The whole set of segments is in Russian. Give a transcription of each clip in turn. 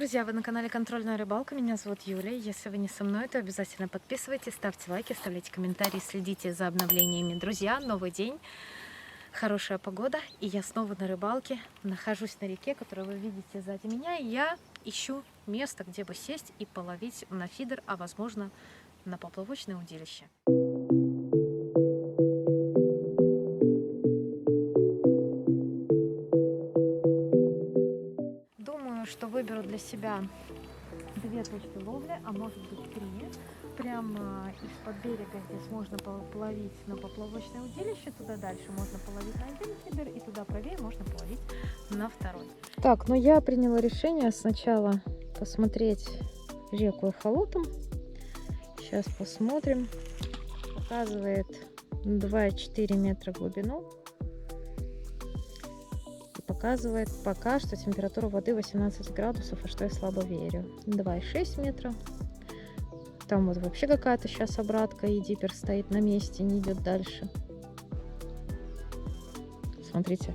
Друзья, вы на канале Контрольная рыбалка. Меня зовут Юлия. Если вы не со мной, то обязательно подписывайтесь, ставьте лайки, оставляйте комментарии, следите за обновлениями. Друзья, новый день, хорошая погода, и я снова на рыбалке. Нахожусь на реке, которую вы видите сзади меня, и я ищу место, где бы сесть и половить на фидер, а возможно на поплавочное удилище. Думаю, что выберу для себя две точки ловли, а может быть три. Прямо из-под берега здесь можно половить на поплавочное удилище, туда дальше можно половить на один фидер, и туда правее можно половить на второй. Так, но я приняла решение сначала посмотреть реку эхолотом. Сейчас посмотрим. Показывает 2,4 метра глубину. Показывает пока что температура воды 18 градусов, и что я слабо верю. 2,6 метра. Там вот вообще какая-то сейчас обратка, и диппер стоит на месте, не идет дальше. Смотрите,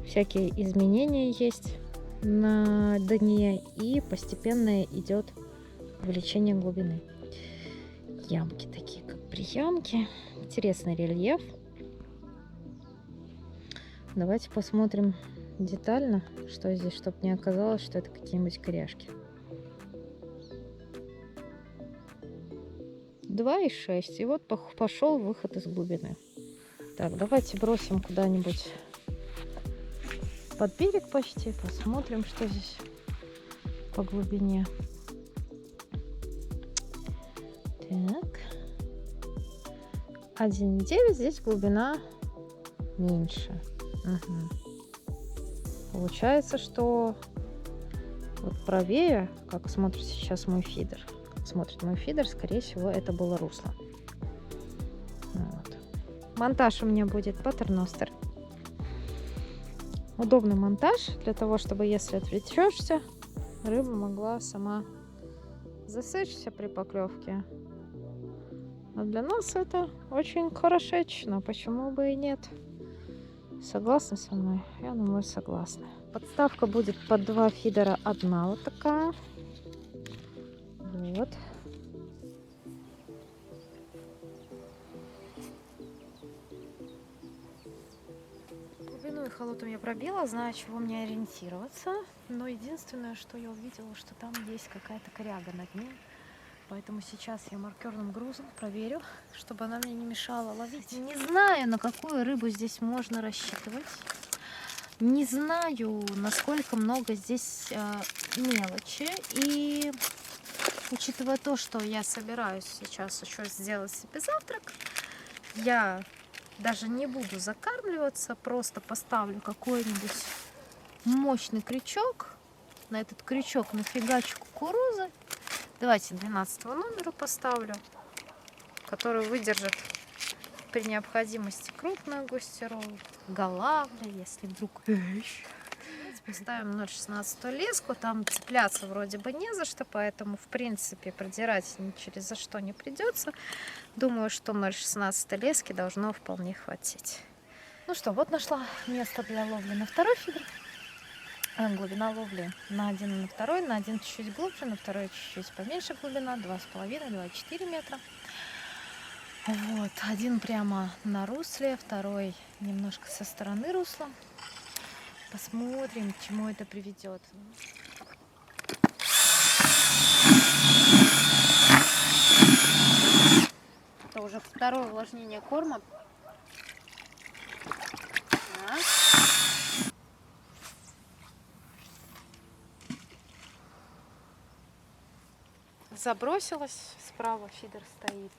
всякие изменения есть на дне, и постепенно идет увеличение глубины. Ямки такие, как приямки. Интересный рельеф. Давайте посмотрим детально, что здесь, чтобы не оказалось, что это какие-нибудь коряшки. 2,6. И вот пошел выход из глубины. Так, давайте бросим куда-нибудь под берег почти. Посмотрим, что здесь по глубине. Так. 1,9. Здесь глубина меньше. Угу. Получается, что вот правее, как смотрит сейчас мой фидер, скорее всего, это было русло. Вот. Монтаж у меня будет патерностер. Удобный монтаж для того, чтобы, если отвлечешься, рыба могла сама засечься при поклевке. А для нас это очень хорошечно, почему бы и нет? Согласны со мной? Я думаю, согласна. Подставка будет под два фидера, одна вот такая. Вот. Глубину эхолотом я пробила, знаю, чего мне ориентироваться. Но единственное, что я увидела, что там есть какая-то коряга на дне. Поэтому сейчас я маркерным грузом проверю, чтобы она мне не мешала ловить. Не знаю, на какую рыбу здесь можно рассчитывать. Не знаю, насколько много здесь мелочи. И учитывая то, что я собираюсь сейчас еще сделать себе завтрак, я даже не буду закармливаться, просто поставлю какой-нибудь мощный крючок. На этот крючок нафигачу кукурузы. Давайте 12 номера поставлю, который выдержит при необходимости крупную густерову, голавля, если вдруг... Поставим 0,16 леску, там цепляться вроде бы не за что, поэтому в принципе продирать ни через за что не придется. Думаю, что 0,16 лески должно вполне хватить. Ну что, вот нашла место для ловли на второй фидер. Глубина ловли на один и на второй, на один чуть-чуть глубже, на второй чуть-чуть поменьше глубина, 2,5-2,4 метра. Вот, один прямо на русле, второй немножко со стороны русла. Посмотрим, к чему это приведет. Это уже второе увлажнение корма. Забросилась, справа фидер стоит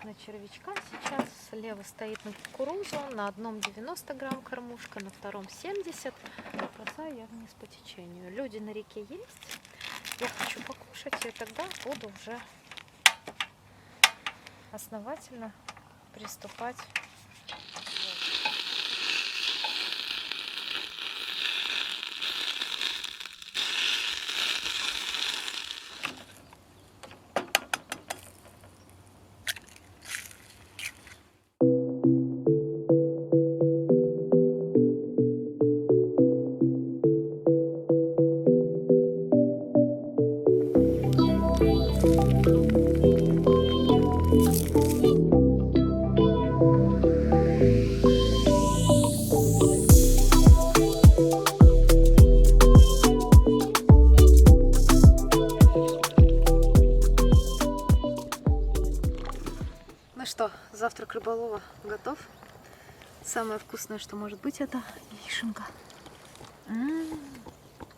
на червячка сейчас, слева стоит на кукурузу, на одном 90 грамм кормушка, на втором 70. Бросаю я вниз по течению. Люди на реке есть, я хочу покушать, и тогда буду уже основательно приступать. Завтрак рыболова готов. Самое вкусное, что может быть, это яишенка.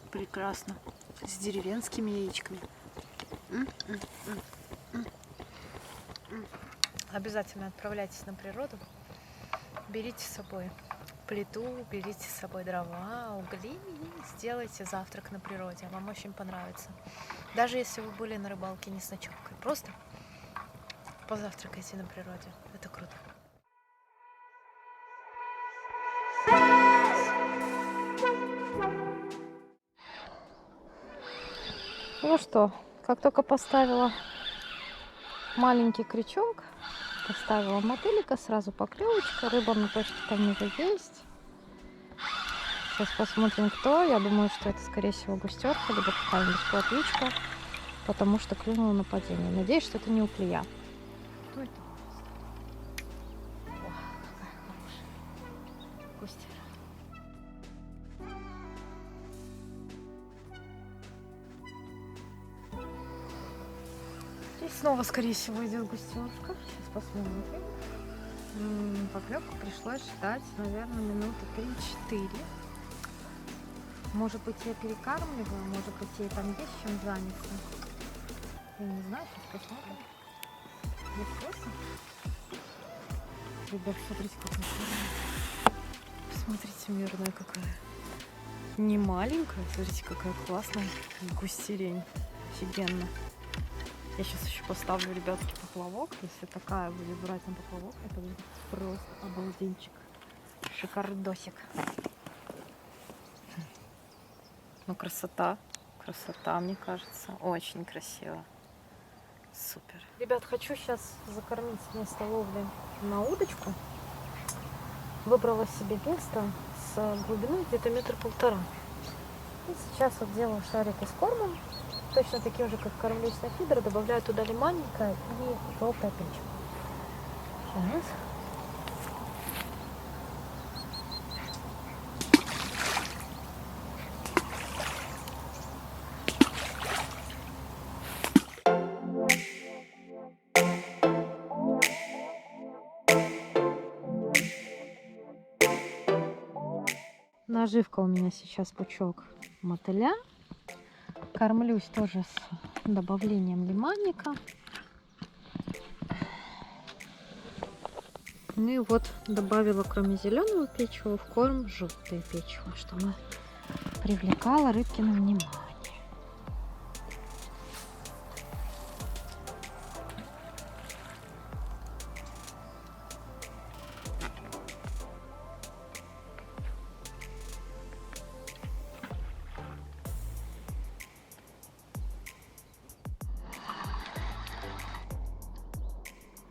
Прекрасно. С деревенскими яичками. Обязательно отправляйтесь на природу. Берите с собой плиту, берите с собой дрова, угли и сделайте завтрак на природе. Вам очень понравится. Даже если вы были на рыбалке не с ночевкой. Просто позавтракайте на природе. Это круто. Ну что, как только поставила маленький крючок, поставила мотылька, сразу поклевочка, рыба на точке там уже есть. Сейчас посмотрим, кто. Я думаю, что это, скорее всего, густерка, либо какая-нибудь плотвичка, потому что клюнула на падение. Надеюсь, что это не уклея. Кто это? О, какая хорошая густера. И снова, скорее всего, идет густерка. Сейчас посмотрим. Поклевку пришлось ждать, наверное, минуты 3-4. Может быть, я перекармливаю, может быть, ей там есть чем заняться. Я не знаю, сейчас посмотрим. Есть вкусно? Ребят, смотрите, какая мирная. Посмотрите, мирная какая. Не маленькая, смотрите, какая классная густерень. Офигенно. Я сейчас еще поставлю, ребятки, поплавок. Если такая будет брать на поплавок, это будет просто обалденчик. Шикардосик. Ну, красота. Красота, мне кажется. Очень красиво. Супер. Ребят, хочу сейчас закормить место ловли на удочку. Выбрала себе место с глубиной где-то 1,5 метра. И сейчас вот делаю шарики с кормом. Точно такие же, как кормлюсь на фидер. Добавляю туда лимонника и желтое печень. Сейчас. Наживка у меня сейчас пучок мотыля. Кормлюсь тоже с добавлением лимонника. Ну и вот добавила, кроме зеленого печива, в корм желтое печиво, чтобы привлекало рыбкино внимание.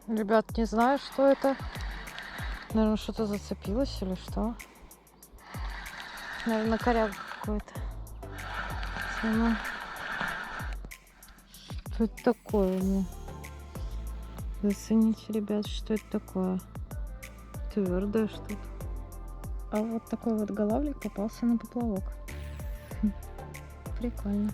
Ребят, не знаю, что это. Наверное, что-то зацепилось или что. Наверное, коряк какой-то. Что это такое у меня? Зацените, ребят, что это такое. Твердое что-то. А вот такой вот голавлик попался на поплавок. Прикольно.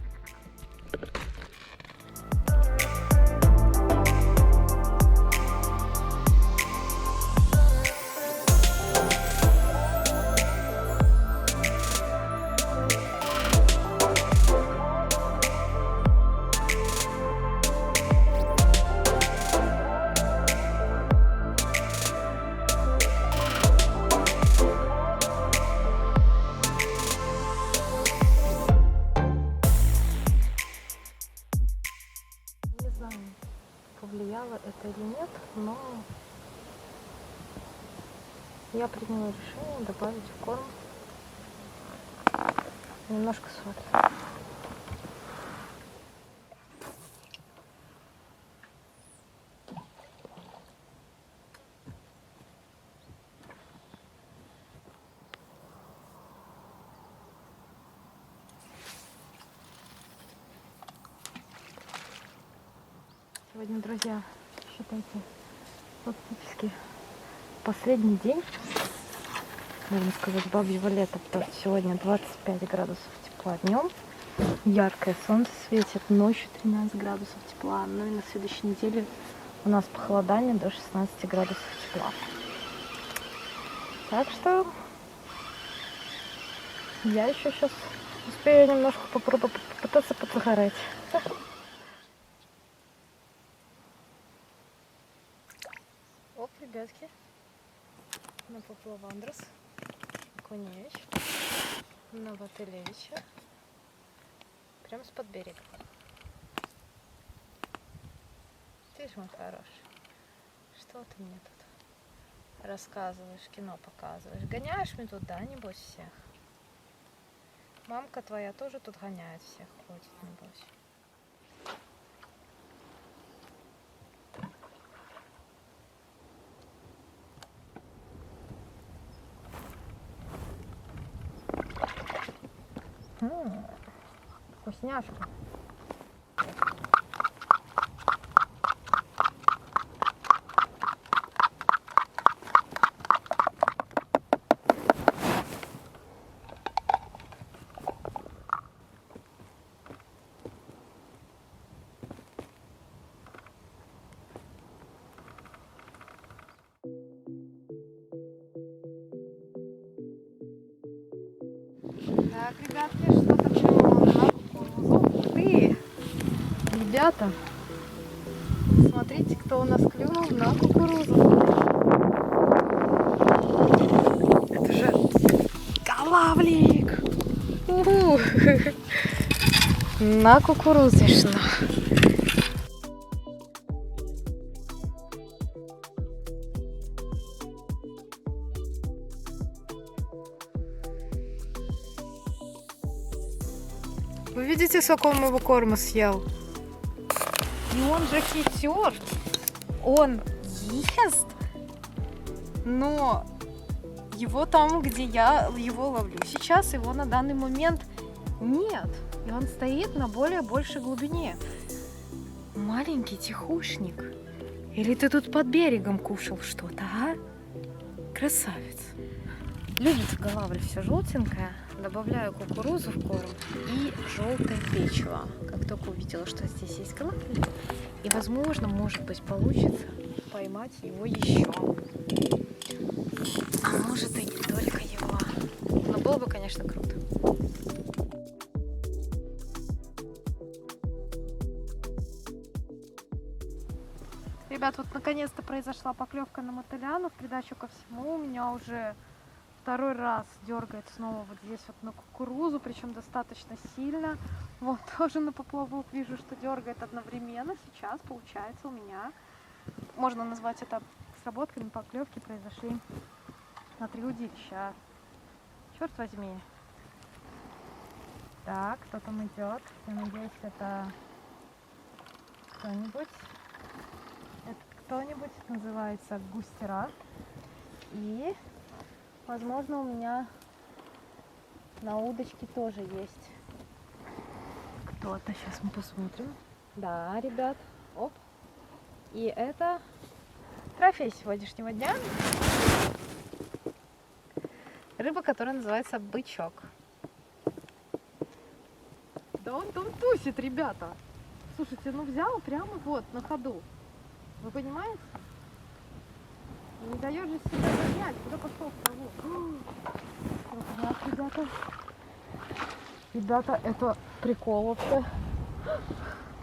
Повлияло это или нет, но я приняла решение добавить в корм немножко соли. Сегодня, друзья, считайте, фактически последний день, можно сказать, бабьего лета, потому что сегодня 25 градусов тепла днем, яркое солнце светит, ночью 13 градусов тепла, ну и на следующей неделе у нас похолодание до 16 градусов тепла. Так что я еще сейчас успею немножко попытаться подзагорать. Оп, ребятки, на Поплавандрос, Коневич, на Ватылевича, прям с-под берега. Ты ж мой хороший, что ты мне тут рассказываешь, кино показываешь? Гоняешь меня тут, да, небось, всех? Мамка твоя тоже тут гоняет всех, ходит, небось. Вкусняшка. Так, ребятки, что-то клюнуло на кукурузу. Ух ты! Ребята, смотрите, кто у нас клюнул на кукурузу. Это же голавлик! Уху. На кукурузишно. Вы видите, сколько он его корма съел? И он же хитер. Он ест, но его там, где я его ловлю сейчас, его на данный момент нет. И он стоит на большей глубине. Маленький тихушник. Или ты тут под берегом кушал что-то, а? Красавец. Любит голавль все желтенькое. Добавляю кукурузу в корм и желтое печиво. Как только увидела, что здесь есть голавль, и, возможно, может быть, получится поймать его еще. А может и не только его. Но было бы, конечно, круто. Ребят, вот наконец-то произошла поклевка на мотыляну. В придачу ко всему у меня уже второй раз дергает снова вот здесь вот на кукурузу, причем достаточно сильно. Вот тоже на поплавок вижу, что дергает одновременно. Сейчас получается у меня, можно назвать это сработками, поклевки произошли на 3 удилища. Черт возьми. Так, кто там идет? Я надеюсь, это кто-нибудь. Это кто-нибудь, называется густера. И возможно, у меня на удочке тоже есть кто-то. Сейчас мы посмотрим. Да, ребят. Оп. И это трофей сегодняшнего дня. Рыба, которая называется бычок. Да он там тусит, ребята. Слушайте, ну взял прямо вот на ходу. Вы понимаете? Не даешь же себя занять. Куда пошел в траву? Ребята. Ребята, это прикол вообще.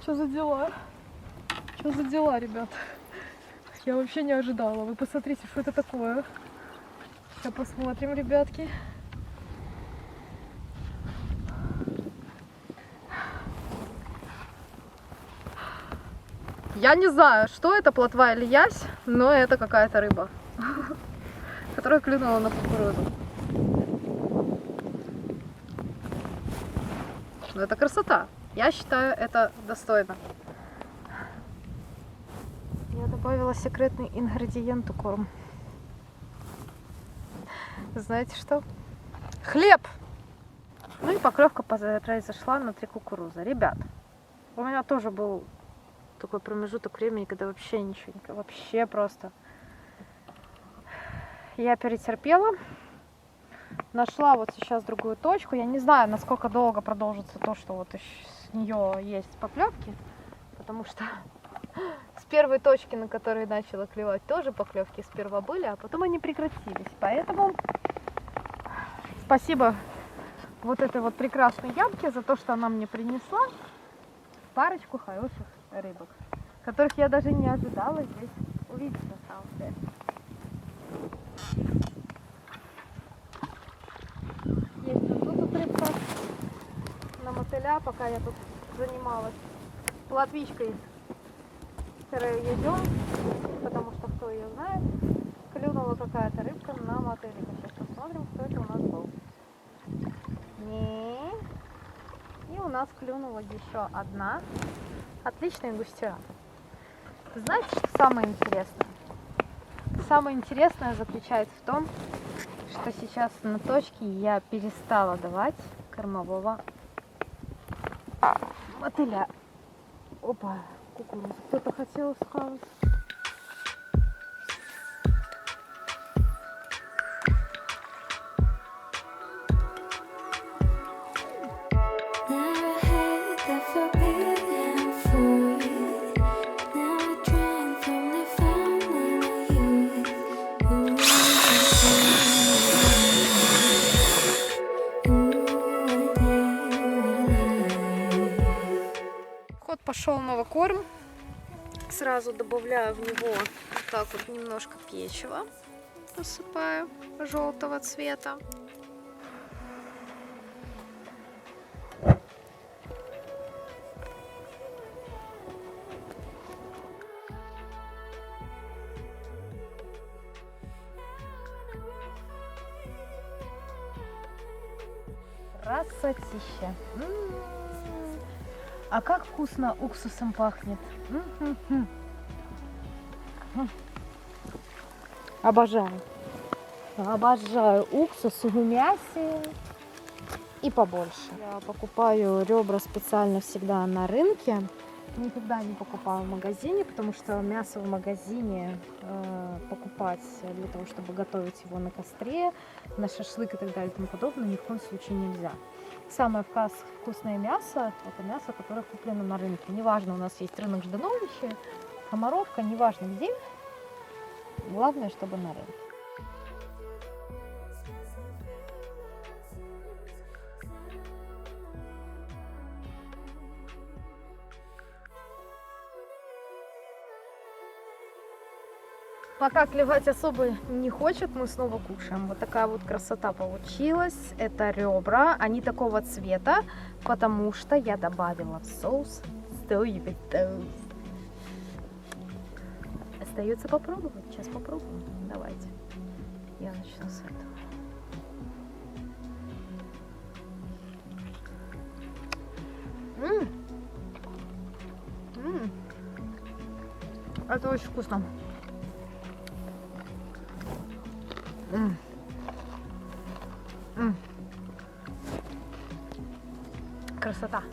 Что за дела? Что за дела, ребят? Я вообще не ожидала. Вы посмотрите, что это такое. Сейчас посмотрим, ребятки. Я не знаю, что это, плотва или ясь, но это какая-то рыба, которая клюнула на кукурузу. Но это красота. Я считаю, это достойно. Я добавила секретный ингредиент в корм. Знаете что? Хлеб! Ну и поклевка произошла на 3 кукурузы. Ребят, у меня тоже был такой промежуток времени, когда вообще ничего, вообще просто. Я перетерпела. Нашла вот сейчас другую точку. Я не знаю, насколько долго продолжится то, что вот с нее есть поклевки, потому что с первой точки, на которой начала клевать, тоже поклевки сперва были, а потом они прекратились. Поэтому спасибо вот этой вот прекрасной ямке за то, что она мне принесла парочку хороших рыбок, которых я даже не ожидала здесь увидеть на самом деле. Есть вот тут рыбка на мотыля, пока я тут занималась плотвичкой сыроедем, потому что кто ее знает, клюнула какая-то рыбка на мотылька. Сейчас посмотрим, кто это у нас был. И у нас клюнула еще одна отличная густера. Знаете, что самое интересное? Самое интересное заключается в том, что сейчас на точке я перестала давать кормового мотыля. Опа, кукурузу кто-то хотел схавать. Пошел новый корм. Сразу добавляю в него вот так вот немножко печива, посыпаю желтого цвета. Красотища. А как вкусно уксусом пахнет. Обожаю. Обожаю уксус в мясе и побольше. Я покупаю ребра специально всегда на рынке. Никогда не покупаю в магазине, потому что мясо в магазине покупать для того, чтобы готовить его на костре, на шашлык и так далее и тому подобное, ни в коем случае нельзя. Самое вкусное мясо – это мясо, которое куплено на рынке. Неважно, у нас есть рынок Ждановичи, Комаровка, неважно где, главное, чтобы на рынке. Пока клевать особо не хочет, мы снова кушаем. Вот такая вот красота получилась. Это ребра, они такого цвета, потому что я добавила в соус соевый соус. Остается попробовать. Сейчас попробуем. Давайте. Я начну с этого. Это очень вкусно. Красота.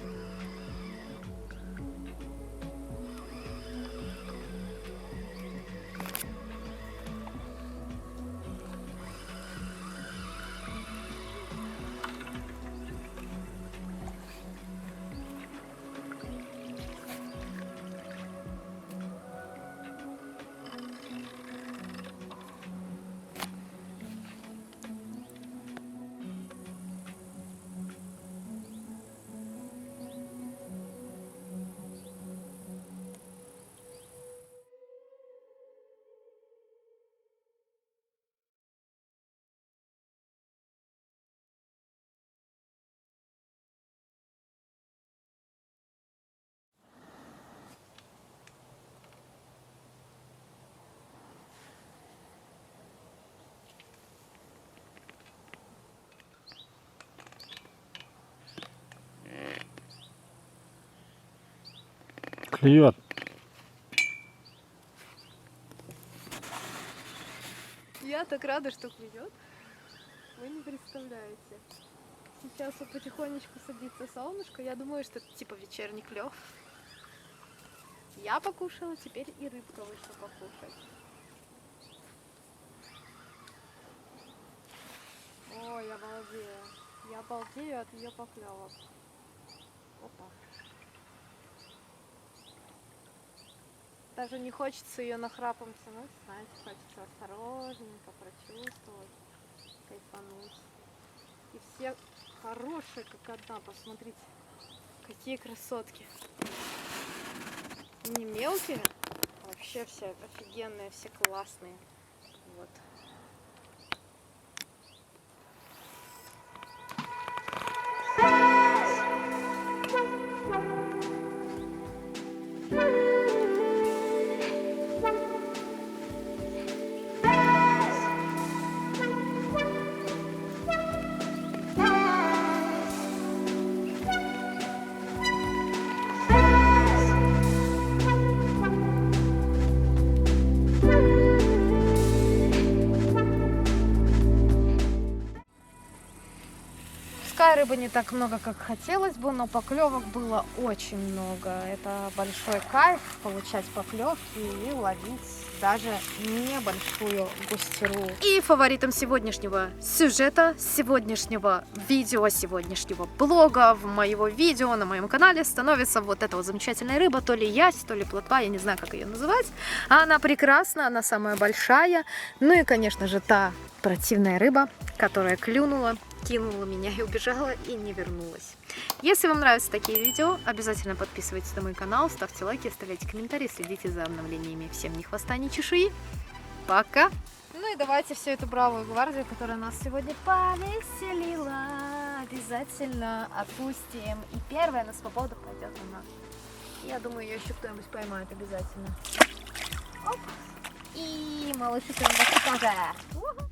Клюет. Я так рада, что клюет. Вы не представляете. Сейчас вот потихонечку садится солнышко. Я думаю, что это типа вечерний клев. Я покушала, теперь и рыбка вышла покушать. Ой, я балдею. Я балдею от ее поклевок. Опа. Даже не хочется ее нахрапом тянуть, знаете, хочется осторожненько прочувствовать, кайфануть. И все хорошие, как одна, посмотрите, какие красотки. Не мелкие, вообще все офигенные, все классные. Вот. Пускай рыбы не так много, как хотелось бы, но поклевок было очень много. Это большой кайф получать поклевки и ловить даже небольшую густеру. И фаворитом сегодняшнего сюжета, сегодняшнего видео, сегодняшнего блога, моего видео на моем канале становится вот эта вот замечательная рыба, то ли ясь, то ли плотва, я не знаю, как ее называть. Она прекрасна, она самая большая. Ну и, конечно же, та противная рыба, которая клюнула, кинула меня и убежала, и не вернулась. Если вам нравятся такие видео, обязательно подписывайтесь на мой канал, ставьте лайки, оставляйте комментарии, следите за обновлениями. Всем ни хвоста, ни чешуи. Пока! Ну и давайте всю эту бравую гвардию, которая нас сегодня повеселила, обязательно отпустим. И первая на свободу пойдет она. Я думаю, ее еще кто-нибудь поймает обязательно. Оп. И малыши тоже.